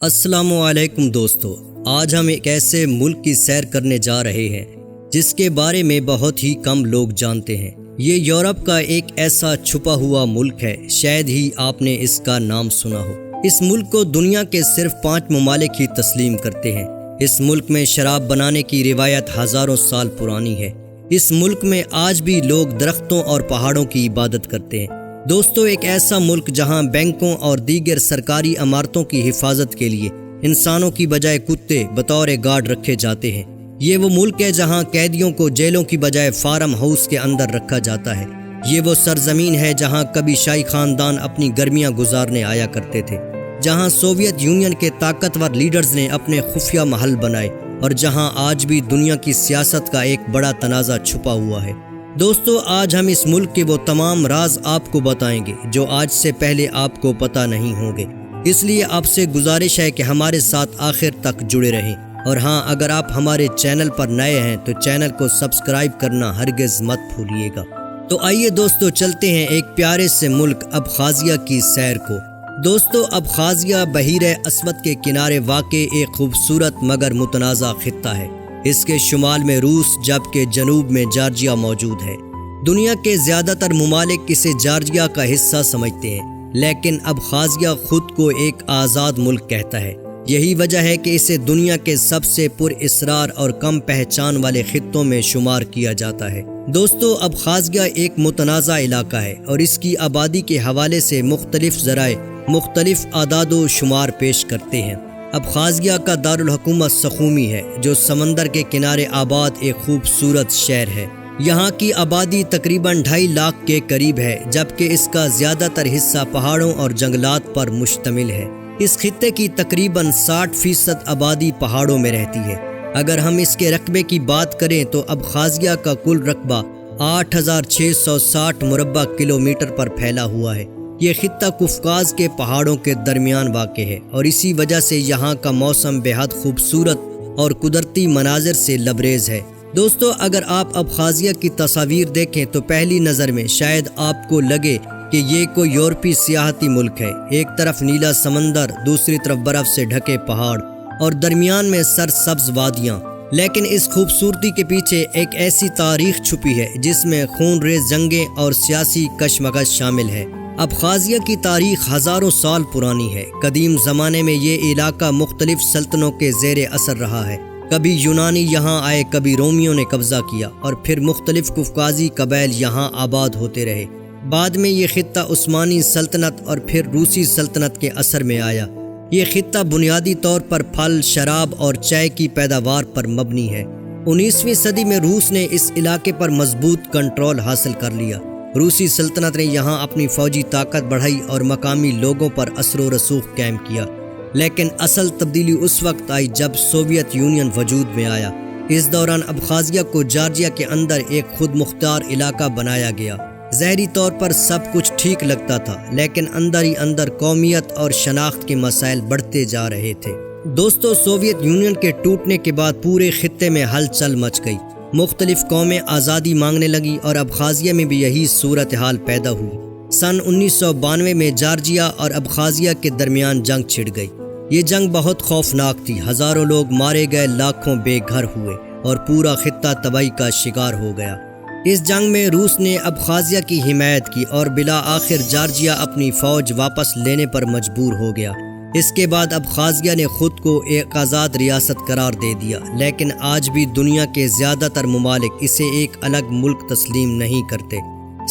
السلام علیکم دوستو، آج ہم ایک ایسے ملک کی سیر کرنے جا رہے ہیں جس کے بارے میں بہت ہی کم لوگ جانتے ہیں۔ یہ یورپ کا ایک ایسا چھپا ہوا ملک ہے، شاید ہی آپ نے اس کا نام سنا ہو۔ اس ملک کو دنیا کے صرف 5 ممالک ہی تسلیم کرتے ہیں۔ اس ملک میں شراب بنانے کی روایت ہزاروں سال پرانی ہے۔ اس ملک میں آج بھی لوگ درختوں اور پہاڑوں کی عبادت کرتے ہیں۔ دوستو، ایک ایسا ملک جہاں بینکوں اور دیگر سرکاری عمارتوں کی حفاظت کے لیے انسانوں کی بجائے کتے بطور گارڈ رکھے جاتے ہیں۔ یہ وہ ملک ہے جہاں قیدیوں کو جیلوں کی بجائے فارم ہاؤس کے اندر رکھا جاتا ہے۔ یہ وہ سرزمین ہے جہاں کبھی شاہی خاندان اپنی گرمیاں گزارنے آیا کرتے تھے، جہاں سوویت یونین کے طاقتور لیڈرز نے اپنے خفیہ محل بنائے، اور جہاں آج بھی دنیا کی سیاست کا ایک بڑا تنازع چھپا ہوا ہے۔ دوستو، آج ہم اس ملک کے وہ تمام راز آپ کو بتائیں گے جو آج سے پہلے آپ کو پتہ نہیں ہوں گے۔ اس لیے آپ سے گزارش ہے کہ ہمارے ساتھ آخر تک جڑے رہیں، اور ہاں، اگر آپ ہمارے چینل پر نئے ہیں تو چینل کو سبسکرائب کرنا ہرگز مت بھولیے گا۔ تو آئیے دوستو، چلتے ہیں ایک پیارے سے ملک ابخازیہ کی سیر کو۔ دوستو، ابخازیہ بحیر اسود کے کنارے واقع ایک خوبصورت مگر متنازع خطہ ہے۔ اس کے شمال میں روس جبکہ جنوب میں جارجیا موجود ہے۔ دنیا کے زیادہ تر ممالک اسے جارجیا کا حصہ سمجھتے ہیں، لیکن ابخازیہ خود کو ایک آزاد ملک کہتا ہے۔ یہی وجہ ہے کہ اسے دنیا کے سب سے پر اسرار اور کم پہچان والے خطوں میں شمار کیا جاتا ہے۔ دوستو، ابخازیہ ایک متنازع علاقہ ہے اور اس کی آبادی کے حوالے سے مختلف ذرائع مختلف اعداد و شمار پیش کرتے ہیں۔ ابخازیہ کا دارالحکومت سخومی ہے، جو سمندر کے کنارے آباد ایک خوبصورت شہر ہے۔ یہاں کی آبادی تقریباً 2.5 لاکھ کے قریب ہے، جبکہ اس کا زیادہ تر حصہ پہاڑوں اور جنگلات پر مشتمل ہے۔ اس خطے کی تقریباً 60% آبادی پہاڑوں میں رہتی ہے۔ اگر ہم اس کے رقبے کی بات کریں تو ابخازیہ کا کل رقبہ 8660 مربع کلومیٹر پر پھیلا ہوا ہے۔ یہ خطہ قفقاز کے پہاڑوں کے درمیان واقع ہے، اور اسی وجہ سے یہاں کا موسم بے حد خوبصورت اور قدرتی مناظر سے لبریز ہے۔ دوستو، اگر آپ ابخازیہ کی تصاویر دیکھیں تو پہلی نظر میں شاید آپ کو لگے کہ یہ کوئی یورپی سیاحتی ملک ہے۔ ایک طرف نیلا سمندر، دوسری طرف برف سے ڈھکے پہاڑ، اور درمیان میں سرسبز وادیاں۔ لیکن اس خوبصورتی کے پیچھے ایک ایسی تاریخ چھپی ہے جس میں خون ریز جنگیں اور سیاسی کشمکش شامل ہے۔ ابخازیہ کی تاریخ ہزاروں سال پرانی ہے۔ قدیم زمانے میں یہ علاقہ مختلف سلطنتوں کے زیر اثر رہا ہے۔ کبھی یونانی یہاں آئے، کبھی رومیوں نے قبضہ کیا، اور پھر مختلف قفقازی قبائل یہاں آباد ہوتے رہے۔ بعد میں یہ خطہ عثمانی سلطنت اور پھر روسی سلطنت کے اثر میں آیا۔ یہ خطہ بنیادی طور پر پھل، شراب اور چائے کی پیداوار پر مبنی ہے۔ 19ویں صدی میں روس نے اس علاقے پر مضبوط کنٹرول حاصل کر لیا۔ روسی سلطنت نے یہاں اپنی فوجی طاقت بڑھائی اور مقامی لوگوں پر اثر و رسوخ قائم کیا۔ لیکن اصل تبدیلی اس وقت آئی جب سوویت یونین وجود میں آیا۔ اس دوران ابخازیہ کو جارجیا کے اندر ایک خود مختار علاقہ بنایا گیا۔ ظاہری طور پر سب کچھ ٹھیک لگتا تھا، لیکن اندر ہی اندر قومیت اور شناخت کے مسائل بڑھتے جا رہے تھے۔ دوستو، سوویت یونین کے ٹوٹنے کے بعد پورے خطے میں ہلچل مچ گئی۔ مختلف قومیں آزادی مانگنے لگیں اور ابخازیہ میں بھی یہی صورتحال پیدا ہوئی۔ سن 1992 میں جارجیا اور ابخازیہ کے درمیان جنگ چھڑ گئی۔ یہ جنگ بہت خوفناک تھی۔ ہزاروں لوگ مارے گئے، لاکھوں بے گھر ہوئے، اور پورا خطہ تباہی کا شکار ہو گیا۔ اس جنگ میں روس نے ابخازیہ کی حمایت کی اور بالآخر جارجیا اپنی فوج واپس لینے پر مجبور ہو گیا۔ اس کے بعد ابخازیہ نے خود کو ایک آزاد ریاست قرار دے دیا، لیکن آج بھی دنیا کے زیادہ تر ممالک اسے ایک الگ ملک تسلیم نہیں کرتے۔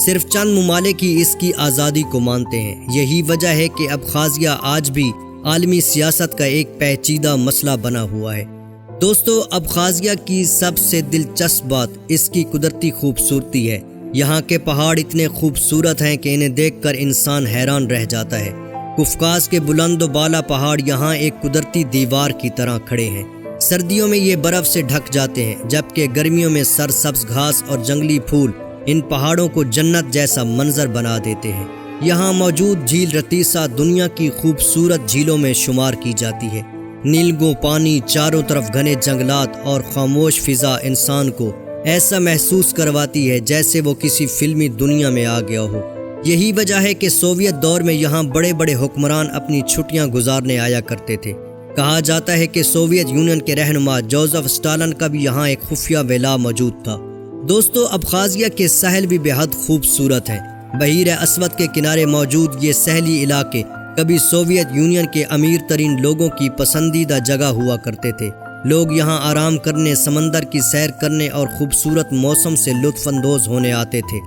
صرف چند ممالک ہی اس کی آزادی کو مانتے ہیں۔ یہی وجہ ہے کہ ابخازیہ آج بھی عالمی سیاست کا ایک پیچیدہ مسئلہ بنا ہوا ہے۔ دوستو، ابخازیہ کی سب سے دلچسپ بات اس کی قدرتی خوبصورتی ہے۔ یہاں کے پہاڑ اتنے خوبصورت ہیں کہ انہیں دیکھ کر انسان حیران رہ جاتا ہے۔ قفقاز کے بلند و بالا پہاڑ یہاں ایک قدرتی دیوار کی طرح کھڑے ہیں۔ سردیوں میں یہ برف سے ڈھک جاتے ہیں، جبکہ گرمیوں میں سرسبز گھاس اور جنگلی پھول ان پہاڑوں کو جنت جیسا منظر بنا دیتے ہیں۔ یہاں موجود جھیل رتیسا دنیا کی خوبصورت جھیلوں میں شمار کی جاتی ہے۔ نیلگوں پانی، چاروں طرف گھنے جنگلات اور خاموش فضا انسان کو ایسا محسوس کرواتی ہے جیسے وہ کسی فلمی دنیا میں آ گیا ہو۔ یہی وجہ ہے کہ سوویت دور میں یہاں بڑے بڑے حکمران اپنی چھٹیاں گزارنے آیا کرتے تھے۔ کہا جاتا ہے کہ سوویت یونین کے رہنما جوزف اسٹالن کا بھی یہاں ایک خفیہ ویلا موجود تھا۔ دوستو، ابخازیہ کے ساحل بھی بہت خوبصورت ہیں۔ بحیر اسود کے کنارے موجود یہ ساحلی علاقے کبھی سوویت یونین کے امیر ترین لوگوں کی پسندیدہ جگہ ہوا کرتے تھے۔ لوگ یہاں آرام کرنے، سمندر کی سیر کرنے اور خوبصورت موسم سے لطف اندوز ہونے آتے تھے،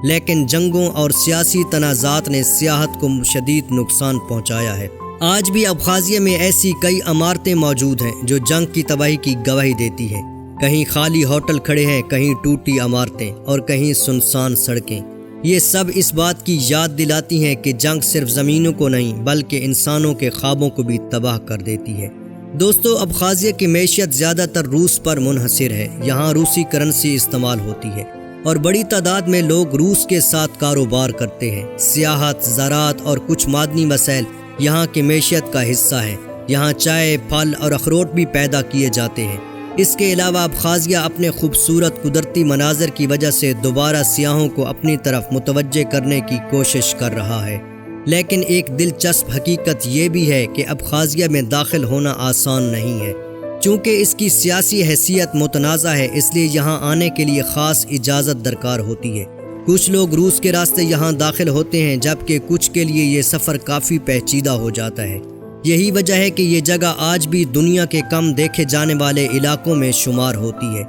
لیکن جنگوں اور سیاسی تنازعات نے سیاحت کو شدید نقصان پہنچایا ہے۔ آج بھی ابخازیہ میں ایسی کئی عمارتیں موجود ہیں جو جنگ کی تباہی کی گواہی دیتی ہیں۔ کہیں خالی ہوٹل کھڑے ہیں، کہیں ٹوٹی عمارتیں اور کہیں سنسان سڑکیں۔ یہ سب اس بات کی یاد دلاتی ہیں کہ جنگ صرف زمینوں کو نہیں بلکہ انسانوں کے خوابوں کو بھی تباہ کر دیتی ہے۔ دوستو، ابخازیہ کی معیشت زیادہ تر روس پر منحصر ہے۔ یہاں روسی کرنسی استعمال ہوتی ہے اور بڑی تعداد میں لوگ روس کے ساتھ کاروبار کرتے ہیں۔ سیاحت، زراعت اور کچھ معدنی وسائل یہاں کی معیشت کا حصہ ہیں۔ یہاں چائے، پھل اور اخروٹ بھی پیدا کیے جاتے ہیں۔ اس کے علاوہ ابخازیہ اپنے خوبصورت قدرتی مناظر کی وجہ سے دوبارہ سیاحوں کو اپنی طرف متوجہ کرنے کی کوشش کر رہا ہے۔ لیکن ایک دلچسپ حقیقت یہ بھی ہے کہ ابخازیہ میں داخل ہونا آسان نہیں ہے۔ چونکہ اس کی سیاسی حیثیت متنازع ہے، اس لیے یہاں آنے کے لیے خاص اجازت درکار ہوتی ہے۔ کچھ لوگ روس کے راستے یہاں داخل ہوتے ہیں، جبکہ کچھ کے لیے یہ سفر کافی پیچیدہ ہو جاتا ہے۔ یہی وجہ ہے کہ یہ جگہ آج بھی دنیا کے کم دیکھے جانے والے علاقوں میں شمار ہوتی ہے۔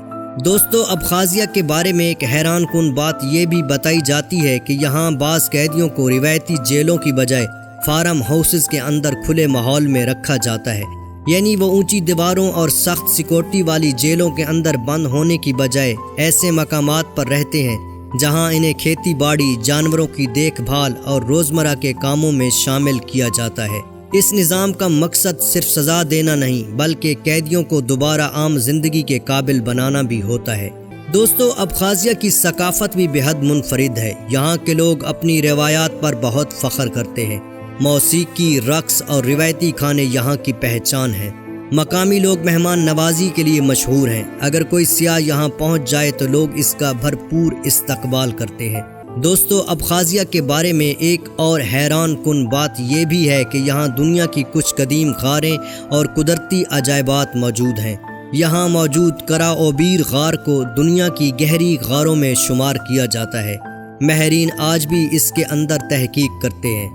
دوستو، ابخازیہ کے بارے میں ایک حیران کن بات یہ بھی بتائی جاتی ہے کہ یہاں بعض قیدیوں کو روایتی جیلوں کی بجائے فارم ہاؤسز کے اندر کھلے ماحول میں رکھا جاتا ہے۔ یعنی وہ اونچی دیواروں اور سخت سیکورٹی والی جیلوں کے اندر بند ہونے کی بجائے ایسے مقامات پر رہتے ہیں جہاں انہیں کھیتی باڑی، جانوروں کی دیکھ بھال اور روزمرہ کے کاموں میں شامل کیا جاتا ہے۔ اس نظام کا مقصد صرف سزا دینا نہیں بلکہ قیدیوں کو دوبارہ عام زندگی کے قابل بنانا بھی ہوتا ہے۔ دوستو، ابخازیہ کی ثقافت بھی بہت منفرد ہے۔ یہاں کے لوگ اپنی روایات پر بہت فخر کرتے ہیں۔ موسیقی، رقص اور روایتی کھانے یہاں کی پہچان ہیں۔ مقامی لوگ مہمان نوازی کے لیے مشہور ہیں۔ اگر کوئی سیاح یہاں پہنچ جائے تو لوگ اس کا بھرپور استقبال کرتے ہیں۔ دوستو، ابخازیہ کے بارے میں ایک اور حیران کن بات یہ بھی ہے کہ یہاں دنیا کی کچھ قدیم غاریں اور قدرتی عجائبات موجود ہیں۔ یہاں موجود کرا اوبیر غار کو دنیا کی گہری غاروں میں شمار کیا جاتا ہے۔ ماہرین آج بھی اس کے اندر تحقیق کرتے ہیں۔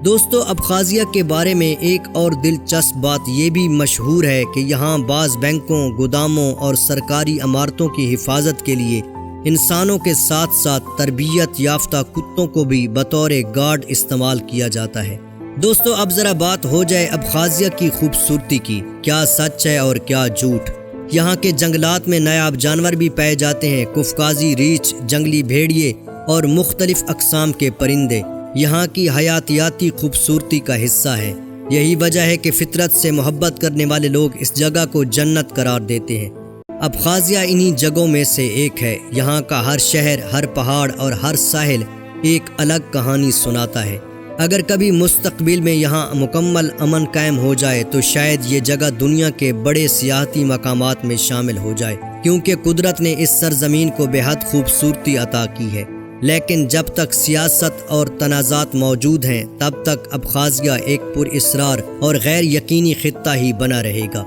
دوستو، ابخازیہ کے بارے میں ایک اور دلچسپ بات یہ بھی مشہور ہے کہ یہاں بعض بینکوں، گوداموں اور سرکاری عمارتوں کی حفاظت کے لیے انسانوں کے ساتھ ساتھ تربیت یافتہ کتوں کو بھی بطور گارڈ استعمال کیا جاتا ہے۔ دوستو، اب ذرا بات ہو جائے ابخازیہ کی خوبصورتی کی۔ کیا سچ ہے اور کیا جھوٹ؟ یہاں کے جنگلات میں نایاب جانور بھی پائے جاتے ہیں۔ قفقازی ریچھ، جنگلی بھیڑیے اور مختلف اقسام کے پرندے یہاں کی حیاتیاتی خوبصورتی کا حصہ ہیں۔ یہی وجہ ہے کہ فطرت سے محبت کرنے والے لوگ اس جگہ کو جنت قرار دیتے ہیں۔ ابخازیہ انہی جگہوں میں سے ایک ہے۔ یہاں کا ہر شہر، ہر پہاڑ اور ہر ساحل ایک الگ کہانی سناتا ہے۔ اگر کبھی مستقبل میں یہاں مکمل امن قائم ہو جائے تو شاید یہ جگہ دنیا کے بڑے سیاحتی مقامات میں شامل ہو جائے، کیونکہ قدرت نے اس سرزمین کو بہت خوبصورتی عطا کی ہے۔ لیکن جب تک سیاست اور تنازعات موجود ہیں تب تک ابخازیہ ایک پر اسرار اور غیر یقینی خطہ ہی بنا رہے گا۔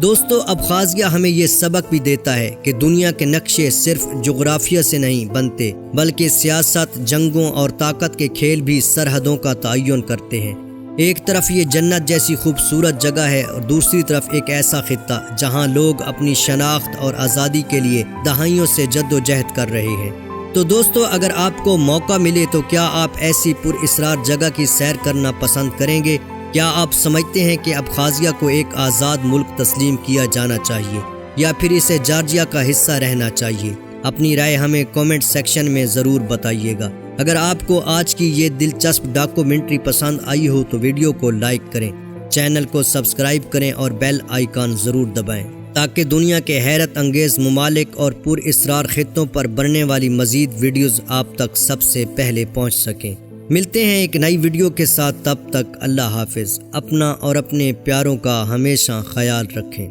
دوستو، ابخازیہ ہمیں یہ سبق بھی دیتا ہے کہ دنیا کے نقشے صرف جغرافیہ سے نہیں بنتے بلکہ سیاست، جنگوں اور طاقت کے کھیل بھی سرحدوں کا تعین کرتے ہیں۔ ایک طرف یہ جنت جیسی خوبصورت جگہ ہے اور دوسری طرف ایک ایسا خطہ جہاں لوگ اپنی شناخت اور آزادی کے لیے دہائیوں سے جد و جہد کر رہے ہیں۔ تو دوستو، اگر آپ کو موقع ملے تو کیا آپ ایسی پر اسرار جگہ کی سیر کرنا پسند کریں گے؟ کیا آپ سمجھتے ہیں کہ ابخازیہ کو ایک آزاد ملک تسلیم کیا جانا چاہیے یا پھر اسے جارجیا کا حصہ رہنا چاہیے؟ اپنی رائے ہمیں کومنٹ سیکشن میں ضرور بتائیے گا۔ اگر آپ کو آج کی یہ دلچسپ ڈاکومنٹری پسند آئی ہو تو ویڈیو کو لائک کریں، چینل کو سبسکرائب کریں اور بیل آئیکن ضرور دبائیں تاکہ دنیا کے حیرت انگیز ممالک اور پر اسرار خطوں پر بننے والی مزید ویڈیوز آپ تک سب سے پہلے پہنچ سکیں۔ ملتے ہیں ایک نئی ویڈیو کے ساتھ، تب تک اللہ حافظ۔ اپنا اور اپنے پیاروں کا ہمیشہ خیال رکھیں۔